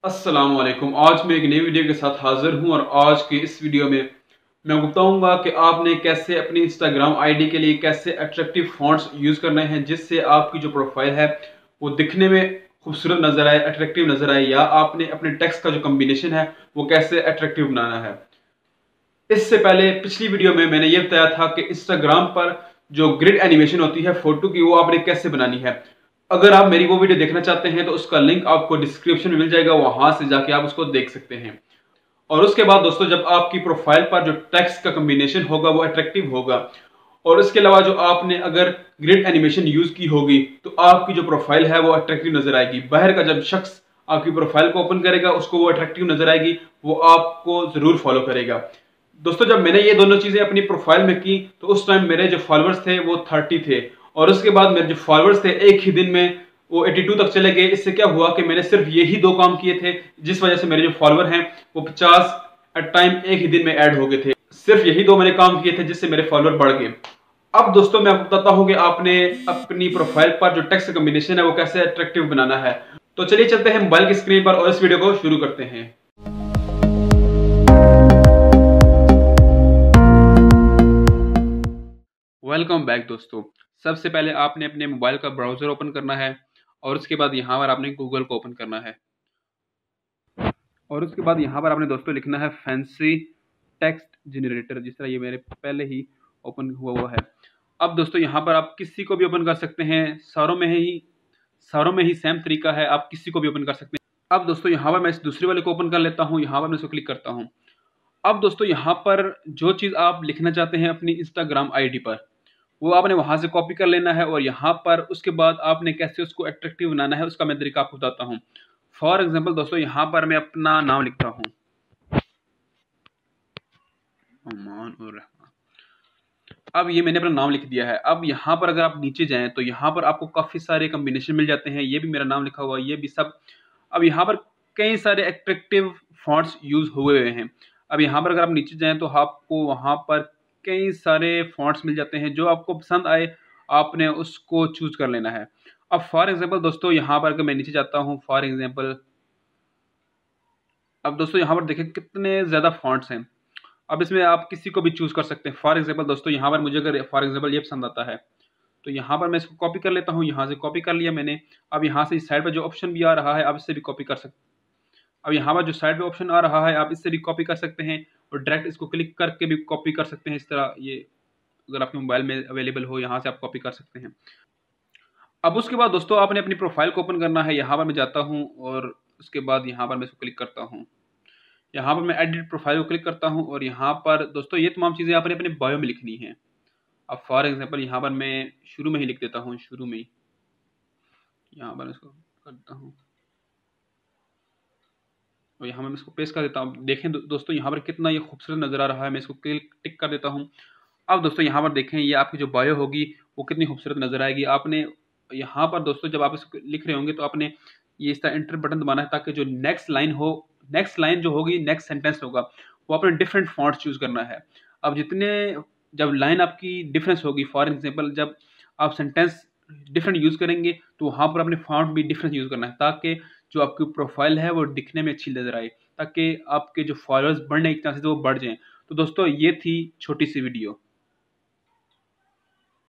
अस्सलाम वालेकुम। आज मैं एक नई वीडियो के साथ हाजिर हूं और आज की इस वीडियो में मैं बताऊंगा कि आपने कैसे अपनी इंस्टाग्राम आईडी के लिए कैसे अट्रैक्टिव फॉन्ट्स यूज़ करने हैं जिससे आपकी जो प्रोफाइल है वो दिखने में खूबसूरत नज़र आए, अट्रैक्टिव नज़र आए, या आपने अपने टेक्स्ट का जो कम्बिनेशन है वो कैसे अट्रैक्टिव बनाना है। इससे पहले पिछली वीडियो में मैंने ये बताया था कि इंस्टाग्राम पर जो ग्रिड एनिमेशन होती है फोटो की वो आपने कैसे बनानी है। अगर आप मेरी वो वीडियो देखना चाहते हैं तो उसका लिंक आपको डिस्क्रिप्शन में मिल जाएगा, वहां से जाके आप उसको देख सकते हैं। और उसके बाद दोस्तों, जब आपकी प्रोफाइल पर जो टेक्स्ट का कम्बिनेशन होगा वो अट्रैक्टिव होगा, और इसके अलावा जो आपने अगर ग्रिड एनिमेशन यूज की होगी तो आपकी जो प्रोफाइल है वो अट्रैक्टिव नजर आएगी। बाहर का जब शख्स आपकी प्रोफाइल को ओपन करेगा उसको वो अट्रैक्टिव नजर आएगी, वो आपको जरूर फॉलो करेगा। दोस्तों, जब मैंने ये दोनों चीजें अपनी प्रोफाइल में की तो उस टाइम मेरे जो फॉलोअर्स थे वो 30 थे, और उसके बाद मेरे जो फॉलोअर्स थे एक ही दिन में वो 82 तक चले गए। इससे क्या हुआ कि मैंने सिर्फ यही दो काम किए थे, जिस वजह से मेरे जो फॉलोअर हैं वो 50 एट टाइम एक ही दिन में ऐड हो गए थे। सिर्फ यही दो मैंने काम किए थे जिससे मेरे फॉलोअर बढ़ गए। अब दोस्तों, मैं आपको बताता हूं कि आपने अपनी प्रोफाइल पर जो टेक्स्ट कम्बिनेशन है वो कैसे अट्रैक्टिव बनाना है। तो चलिए चलते हैं मोबाइल की स्क्रीन पर और इस वीडियो को शुरू करते हैं। वेलकम बैक दोस्तों। सबसे पहले आपने अपने मोबाइल का ब्राउजर ओपन करना है और उसके बाद यहाँ पर आपने गूगल को ओपन करना है, और उसके बाद यहाँ पर आपने दोस्तों लिखना है फैंसी टेक्स्ट जनरेटर, जिस तरह ये मेरे पहले ही ओपन हुआ है। अब दोस्तों यहाँ पर आप किसी को भी ओपन कर सकते हैं, सारों में ही सेम तरीका है, आप किसी को भी ओपन कर सकते हैं। अब दोस्तों यहाँ पर मैं इस दूसरे वाले को ओपन कर लेता हूँ, यहाँ पर मैं इसको क्लिक करता हूँ। अब दोस्तों यहाँ पर जो चीज़ आप लिखना चाहते हैं अपनी इंस्टाग्राम आईडी पर वो आपने वहां से कॉपी कर लेना है, और यहाँ पर उसके बाद आपने कैसे उसको अट्रैक्टिव बनाना है उसका मैं तरीका आपको बताता हूँ। फॉर एग्जाम्पल दोस्तों, यहाँ पर मैं अपना नाम लिखता हूँ, अमान उर रहमान। अब ये मैंने अपना नाम लिख दिया है। अब यहाँ पर अगर आप नीचे जाएं तो यहाँ पर आपको काफी सारे कॉम्बिनेशन मिल जाते हैं। ये भी मेरा नाम लिखा हुआ है, ये भी सब। अब यहाँ पर कई सारे अट्रैक्टिव फॉन्ट्स यूज हुए हुए हैं। अब यहाँ पर अगर आप नीचे जाएं तो आपको वहाँ पर कई सारे फॉन्ट्स मिल जाते हैं, जो आपको पसंद आए आपने उसको चूज कर लेना है। अब फॉर एग्जाम्पल दोस्तों, यहाँ पर अगर मैं नीचे जाता हूँ फॉर एग्जाम्पल, अब दोस्तों यहाँ पर देखें कितने ज्यादा फॉन्ट्स हैं। अब इसमें आप किसी को भी चूज कर सकते हैं। फॉर एग्जाम्पल दोस्तों, यहाँ पर मुझे अगर फॉर एग्जाम्पल ये पसंद आता है तो यहाँ पर मैं इसको कॉपी कर लेता हूँ, यहाँ से कॉपी कर लिया मैंने। अब यहाँ से इस साइड पर जो ऑप्शन भी आ रहा है आप इससे भी कॉपी कर सकते हैं। अब यहाँ पर जो साइड पे ऑप्शन आ रहा है आप इससे भी कॉपी कर सकते हैं, और डायरेक्ट इसको क्लिक करके भी कॉपी कर सकते हैं। इस तरह ये अगर आपके मोबाइल में अवेलेबल हो, यहाँ से आप कॉपी कर सकते हैं। अब उसके बाद दोस्तों आपने अपनी प्रोफाइल को ओपन करना है। यहाँ पर मैं जाता हूँ और उसके बाद यहाँ पर मैं इसको क्लिक करता हूँ। यहाँ पर मैं एडिट प्रोफाइल को क्लिक करता हूँ, और यहाँ पर दोस्तों ये तमाम चीज़ें आपने अपने बायो में लिखनी है। अब फॉर एग्जाम्पल यहाँ पर मैं शुरू में ही लिख देता हूँ, शुरू में ही यहाँ पर इसको करता हूँ और यहाँ मैं इसको पेस्ट कर देता हूँ। देखें दोस्तों यहाँ पर कितना ये खूबसूरत नज़र आ रहा है। मैं इसको टिक कर देता हूँ। अब दोस्तों यहाँ पर देखें ये आपकी जो बायो होगी वो कितनी खूबसूरत नज़र आएगी। आपने यहाँ पर दोस्तों जब आप इसको लिख रहे होंगे तो आपने ये इसका एंटर बटन दबाना है, ताकि जो नेक्स्ट लाइन जो होगी, नेक्स्ट सेंटेंस होगा, वो आपने डिफरेंट फॉन्ट चूज करना है। अब जब लाइन आपकी डिफरेंस होगी, फॉर एग्जाम्पल जब आप सेंटेंस डिफरेंट यूज करेंगे तो वहाँ पर अपने फॉन्ट भी डिफरेंट यूज करना है, ताकि जो आपकी प्रोफाइल है वो दिखने में अच्छी नजर आए, ताकि आपके जो फॉलोअर्स बढ़ने के चांसेस वो बढ़ जाएं। तो दोस्तों ये थी छोटी सी वीडियो।